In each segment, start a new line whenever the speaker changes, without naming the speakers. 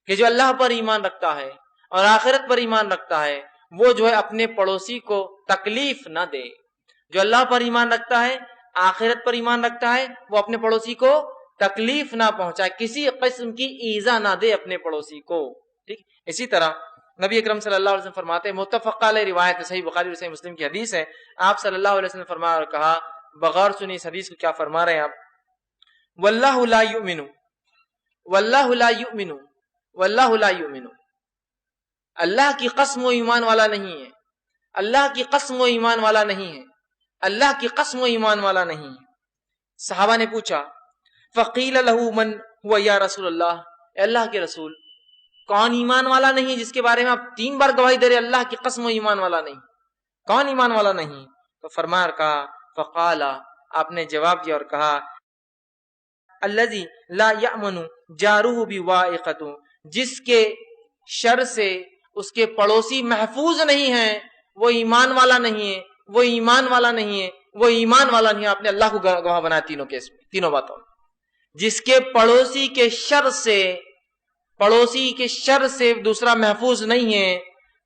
کہ جو اللہ پر ایمان رکھتا ہے اور آخرت پر ایمان رکھتا ہے وہ جو ہے اپنے پڑوسی کو تکلیف نہ دے. جو اللہ پر ایمان رکھتا ہے، آخرت پر ایمان رکھتا ہے، وہ اپنے پڑوسی کو تکلیف نہ پہنچائے، کسی قسم کی ایذا نہ دے اپنے پڑوسی کو. ٹھیک. اسی طرح نبی اکرم صلی اللہ علیہ وسلم فرماتے ہیں، متفق علیہ روایت ہے، صحیح بخاری اور صحیح مسلم کی حدیث ہے، آپ صلی اللہ علیہ وسلم فرمایا اور کہا، بغور سنی اس حدیث کو کیا فرما رہے ہیں آپ، واللہ لا یؤمن، واللہ لا یؤمن، واللہ لا یؤمن، اللہ کی قسم و ایمان والا نہیں ہے، اللہ کی قسم و ایمان والا نہیں ہے، اللہ کی قسم و ایمان والا نہیں ہے. صحابہ نے پوچھا، فقیل له من هو یا رسول اللہ، اے اللہ کے رسول کون ایمان والا نہیں جس کے بارے میں آپ 3 بار گواہی دے رہے اللہ کی قسم و ایمان والا نہیں، کون ایمان والا نہیں؟ تو فرمایا کہا، فقال، آپ نے جواب دیا اور کہا، الذی لا یأمن جارہ بوائقۃ، جس کے شر سے اس کے پڑوسی محفوظ نہیں ہیں وہ ایمان والا نہیں ہے، وہ ایمان والا نہیں ہے، وہ ایمان والا نہیں ہے. آپ نے اللہ کو گواہ بنایا تینوں کیس میں، تینوں باتوں میں. جس کے پڑوسی کے شر سے، پڑوسی کے شر سے دوسرا محفوظ نہیں ہے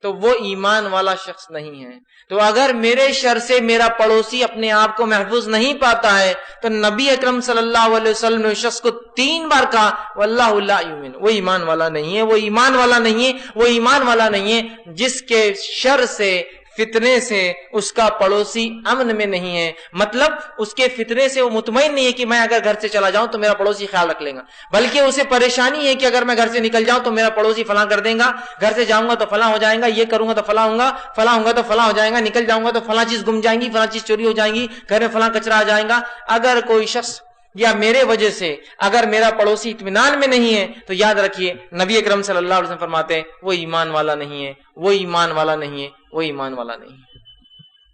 تو وہ ایمان والا شخص نہیں ہے. تو اگر میرے شر سے میرا پڑوسی اپنے آپ کو محفوظ نہیں پاتا ہے تو نبی اکرم صلی اللہ علیہ وسلم نے اس شخص کو 3 بار کہا، واللہ لا یؤمن، وہ ایمان والا نہیں ہے، وہ ایمان والا نہیں ہے، وہ ایمان والا نہیں ہے جس کے شر سے، فتنے سے اس کا پڑوسی امن میں نہیں ہے. مطلب اس کے فتنے سے وہ مطمئن نہیں ہے کہ میں اگر گھر سے چلا جاؤں تو میرا پڑوسی خیال رکھ لے گا، بلکہ اسے پریشانی ہے کہ اگر میں گھر سے نکل جاؤں تو میرا پڑوسی فلاں کر دے گا، گھر سے جاؤں گا تو فلاں ہو جائے گا، یہ کروں گا تو فلاں ہوں گا، فلاں ہوں گا تو فلاں ہو جائے گا، نکل جاؤں گا تو فلاں چیز گم جائیں گی، فلاں چیز چوری ہو جائیں گی، گھر میں فلاں کچرا آ جائے گا. اگر کوئی شخص یا میرے وجہ سے اگر میرا پڑوسی اطمینان میں نہیں ہے تو یاد رکھیے نبی اکرم صلی اللہ علیہ وسلم فرماتے ہیں وہ ایمان والا نہیں ہے، وہ ایمان والا نہیں ہے، وہ ایمان والا نہیں ہے.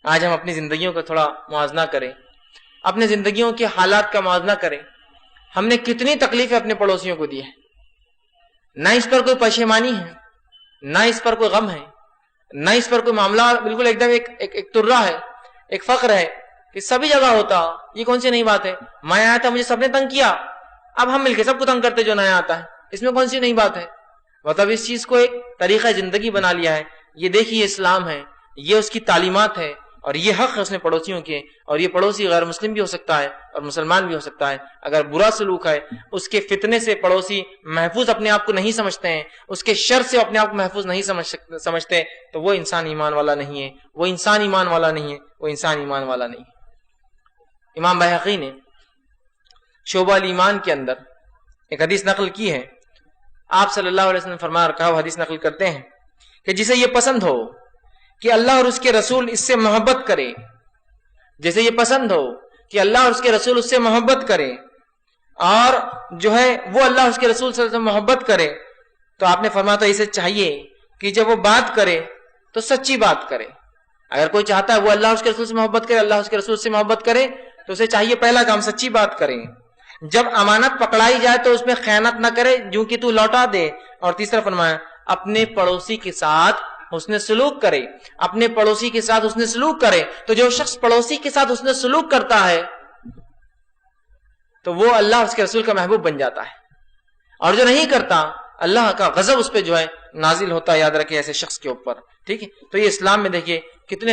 آج ہم اپنی زندگیوں کا تھوڑا موازنہ کریں، اپنے زندگیوں کے حالات کا موازنہ کریں. ہم نے کتنی تکلیفیں اپنے پڑوسیوں کو دی ہے، نہ اس پر کوئی پشیمانی ہے، نہ اس پر کوئی غم ہے، نہ اس پر کوئی معاملہ بالکل ایک دم ایک ترہ ہے، ایک فخر ہے کہ سبھی جگہ ہوتا. یہ کون سی نئی بات ہے؟ میں آیا تھا مجھے سب نے تنگ کیا، اب ہم مل کے سب کو تنگ کرتے جو نیا آتا ہے، اس میں کون سی نئی بات ہے؟ مطلب اس چیز کو ایک طریقہ زندگی بنا لیا ہے. یہ دیکھیے اسلام ہے، یہ اس کی تعلیمات ہے اور یہ حق ہے اس نے پڑوسیوں کے. اور یہ پڑوسی غیر مسلم بھی ہو سکتا ہے اور مسلمان بھی ہو سکتا ہے. اگر برا سلوک ہے، اس کے فتنے سے پڑوسی محفوظ اپنے آپ کو نہیں سمجھتے ہیں، اس کے شر سے اپنے آپ کو محفوظ نہیں سمجھتے تو وہ انسان ایمان والا نہیں ہے، وہ انسان ایمان والا نہیں ہے، وہ انسان ایمان والا نہیں ہے. امام بہقی نے شعبہ الایمان کے اندر ایک حدیث نقل کی ہے. آپ صلی اللہ علیہ وسلم فرما رکھا وہ حدیث نقل کرتے ہیں کہ جسے یہ پسند ہو کہ اللہ اور اس کے رسول اس سے محبت کرے، جیسے یہ پسند ہو کہ اللہ اور اس کے رسول اس سے محبت کرے اور جو ہے وہ اللہ اور اس کے رسول سے محبت کرے، تو آپ نے فرمایا تو اسے چاہیے کہ جب وہ بات کرے تو سچی بات کرے. اگر کوئی چاہتا ہے وہ اللہ اور اس کے رسول سے محبت کرے، اللہ اور اس کے رسول سے محبت کرے، تو اسے چاہیے پہلا کام سچی بات کریں. جب امانت پکڑائی جائے تو اس میں خیانت نہ کرے جو کہ تو لوٹا دے. اور تیسرا فرمایا اپنے پڑوسی کے ساتھ حسن سلوک کرے، اپنے پڑوسی کے ساتھ حسن سلوک کرے. تو جو شخص پڑوسی کے ساتھ حسن سلوک کرتا ہے تو وہ اللہ اور اس کے رسول کا محبوب بن جاتا ہے، اور جو نہیں کرتا اللہ کا غضب اس پہ جو ہے نازل ہوتا ہے. یاد رکھے ایسے شخص کے اوپر. ٹھیک ہے. تو یہ اسلام میں دیکھیے کتنے